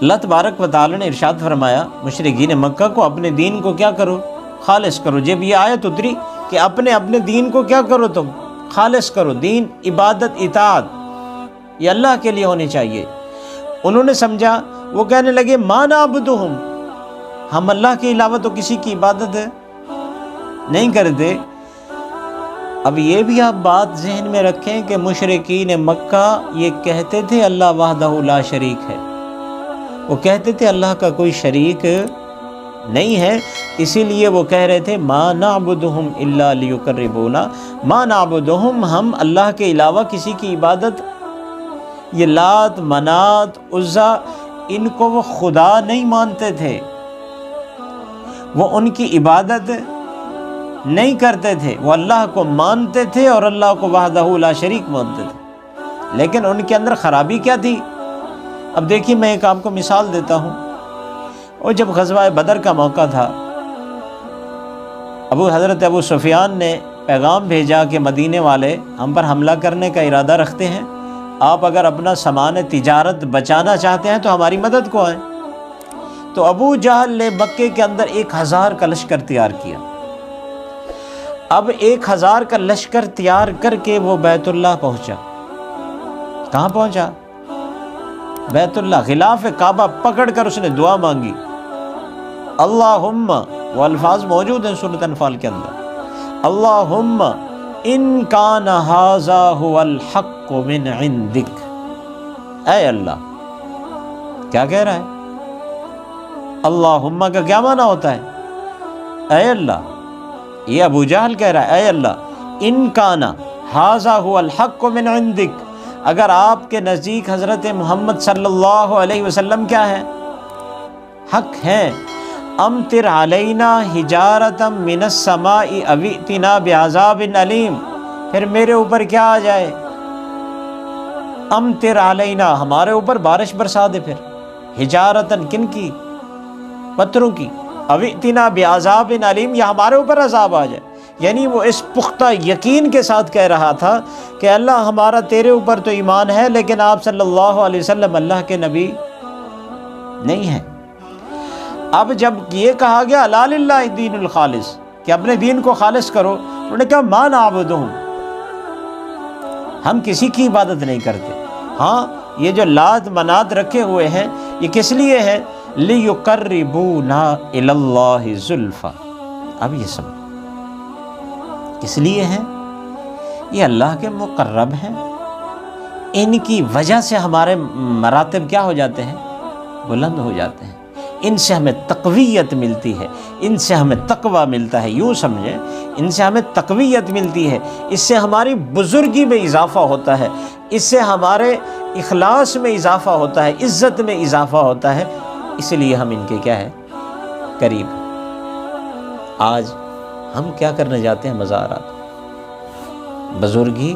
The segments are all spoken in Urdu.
اللہ تبارک و تعالی نے ارشاد فرمایا مشرکین مکہ کو اپنے دین کو کیا کرو؟ خالص کرو۔ جب یہ آیت اتری کہ اپنے دین کو کیا کرو؟ تم خالص کرو۔ دین، عبادت، اطاعت یہ اللہ کے لیے ہونی چاہیے۔ انہوں نے سمجھا، وہ کہنے لگے ما نعبدہم، ہم اللہ کے علاوہ تو کسی کی عبادت نہیں کرتے۔ اب یہ بھی آپ بات ذہن میں رکھیں کہ مشرکین مکہ یہ کہتے تھے اللہ وحدہ لا شریک ہے، وہ کہتے تھے اللہ کا کوئی شریک نہیں ہے، اسی لیے وہ کہہ رہے تھے ما نعبدہم الا لیقربونا، ما نعبدہم، ہم اللہ کے علاوہ کسی کی عبادت، یہ لات، منات، عزا، ان کو وہ خدا نہیں مانتے تھے، وہ ان کی عبادت نہیں کرتے تھے، وہ اللہ کو مانتے تھے اور اللہ کو وحدہ لا شریک مانتے تھے۔ لیکن ان کے اندر خرابی کیا تھی؟ اب دیکھیے میں ایک آپ کو مثال دیتا ہوں، اور جب غزوہ بدر کا موقع تھا، حضرت ابو سفیان نے پیغام بھیجا کہ مدینے والے ہم پر حملہ کرنے کا ارادہ رکھتے ہیں، آپ اگر اپنا سامان تجارت بچانا چاہتے ہیں تو ہماری مدد کو آئیں۔ تو ابو جہل نے مکے کے اندر 1000 کا لشکر تیار کیا۔ اب 1000 کا لشکر تیار کر کے وہ بیت اللہ پہنچا۔ کہاں پہنچا؟ بیت اللہ، غلاف کعبہ پکڑ کر اس نے دعا مانگی، اللہم، وہ الفاظ موجود ہیں سورۃ انفال کے اندر، اللہم ان کان ھذا ھو الحق من عندک، اے اللہ، کیا کہہ رہا ہے؟ اللہم کا کیا معنی ہوتا ہے؟ اے اللہ، یہ ابو جہل کہہ رہا ہے، اے اللہ، ان کان ھذا ھو الحق من عندک، اگر آپ کے نزدیک حضرت محمد صلی اللہ علیہ وسلم کیا ہے؟ حق ہیں، امطر علینا حجارتا من السماء او ائتنا بعذاب علیم، پھر میرے اوپر کیا آ جائے؟ امطر علینا، ہمارے اوپر بارش برسا دے، پھر حجارتاً، کن کی؟ پتھروں کی، او ائتنا بعذاب علیم، یا ہمارے اوپر عذاب آ جائے۔ یعنی وہ اس پختہ یقین کے ساتھ کہہ رہا تھا کہ اللہ ہمارا تیرے اوپر تو ایمان ہے، لیکن آپ صلی اللہ علیہ وسلم اللہ کے نبی نہیں ہیں۔ اب جب یہ کہا گیا الا للہ الدین الخالص، کہ اپنے دین کو خالص کرو، انہوں نے کہا ما نعبدہم، ہم کسی کی عبادت نہیں کرتے۔ ہاں، یہ جو لات منات رکھے ہوئے ہیں یہ کس لیے ہیں؟ لیقربونا الی اللہ زلفیٰ۔ اب یہ سب کس لیے ہیں؟ یہ اللہ کے مقرب ہیں، ان کی وجہ سے ہمارے مراتب کیا ہو جاتے ہیں؟ بلند ہو جاتے ہیں، ان سے ہمیں تقویت ملتی ہے، ان سے ہمیں تقوی ملتا ہے، یوں سمجھیں، ان سے ہمیں تقویت ملتی ہے، اس سے ہماری بزرگی میں اضافہ ہوتا ہے، اس سے ہمارے اخلاص میں اضافہ ہوتا ہے، عزت میں اضافہ ہوتا ہے، اس لیے ہم ان کے کیا ہے؟ قریب۔ آج ہم کیا کرنے جاتے ہیں؟ مزارات، بزرگی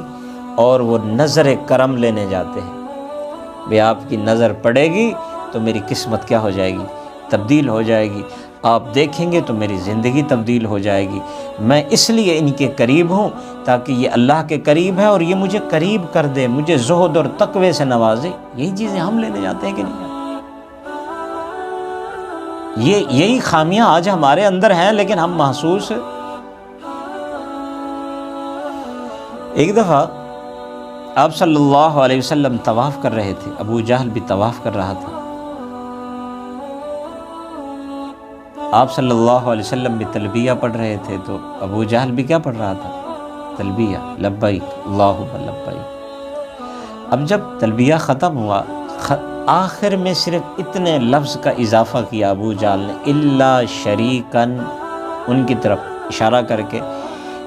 اور وہ نظر کرم لینے جاتے ہیں، بھی آپ کی نظر پڑے گی تو میری قسمت کیا ہو جائے گی؟ تبدیل ہو جائے گی، آپ دیکھیں گے تو میری زندگی تبدیل ہو جائے گی، میں اس لیے ان کے قریب ہوں تاکہ یہ اللہ کے قریب ہے اور یہ مجھے قریب کر دے، مجھے زہد اور تقوی سے نوازے۔ یہی چیزیں ہم لینے جاتے ہیں کہ نہیں جاتے؟ یہی خامیاں آج ہمارے اندر ہیں، لیکن ہم محسوس۔ ایک دفعہ آپ صلی اللہ علیہ وسلم طواف کر رہے تھے، ابو جہل بھی طواف کر رہا تھا، آپ صلی اللہ علیہ وسلم بھی تلبیہ پڑھ رہے تھے، تو ابو جہل بھی کیا پڑھ رہا تھا؟ تلبیہ، لبیک اللہم لبیک۔ اب جب تلبیہ ختم ہوا، آخر میں صرف اتنے لفظ کا اضافہ کیا ابو جہل نے، الا شریکن، ان کی طرف اشارہ کر کے،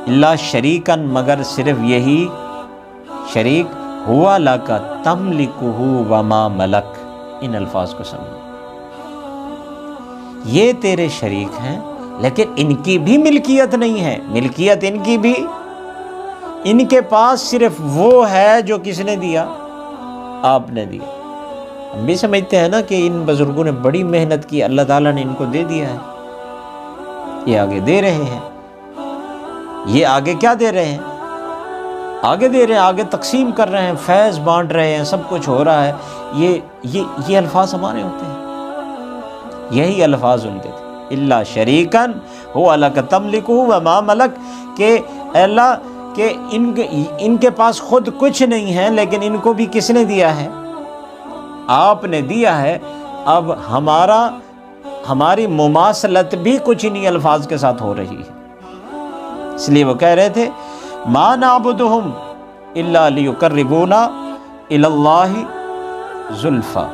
الا شریکن، مگر صرف یہی شریک، ہوا لکا تملکہ وما ملک، ان الفاظ کو سمجھیں، یہ تیرے شریک ہیں لیکن ان کی بھی ملکیت نہیں ہے، ملکیت ان کی بھی، ان کے پاس صرف وہ ہے جو کس نے دیا؟ آپ نے دیا۔ ہم بھی سمجھتے ہیں نا کہ ان بزرگوں نے بڑی محنت کی، اللہ تعالیٰ نے ان کو دے دیا ہے، یہ آگے دے رہے ہیں، یہ آگے کیا دے رہے ہیں؟ آگے دے رہے ہیں، آگے تقسیم کر رہے ہیں، فیض بانٹ رہے ہیں، سب کچھ ہو رہا ہے۔ یہ الفاظ ہمارے ہوتے ہیں۔ یہی الفاظ ان کے تھے، الا شریکن هو لک تملکہ وما ملک، کہ اے اللہ کہ ان کے پاس خود کچھ نہیں ہے لیکن ان کو بھی کس نے دیا ہے؟ آپ نے دیا ہے۔ اب ہماری مماثلت بھی کچھ انہی الفاظ کے ساتھ ہو رہی ہے۔ اس لیے وہ کہہ رہے تھے ما نعبدہم الا لیقربونا الی اللہ زلفیٰ،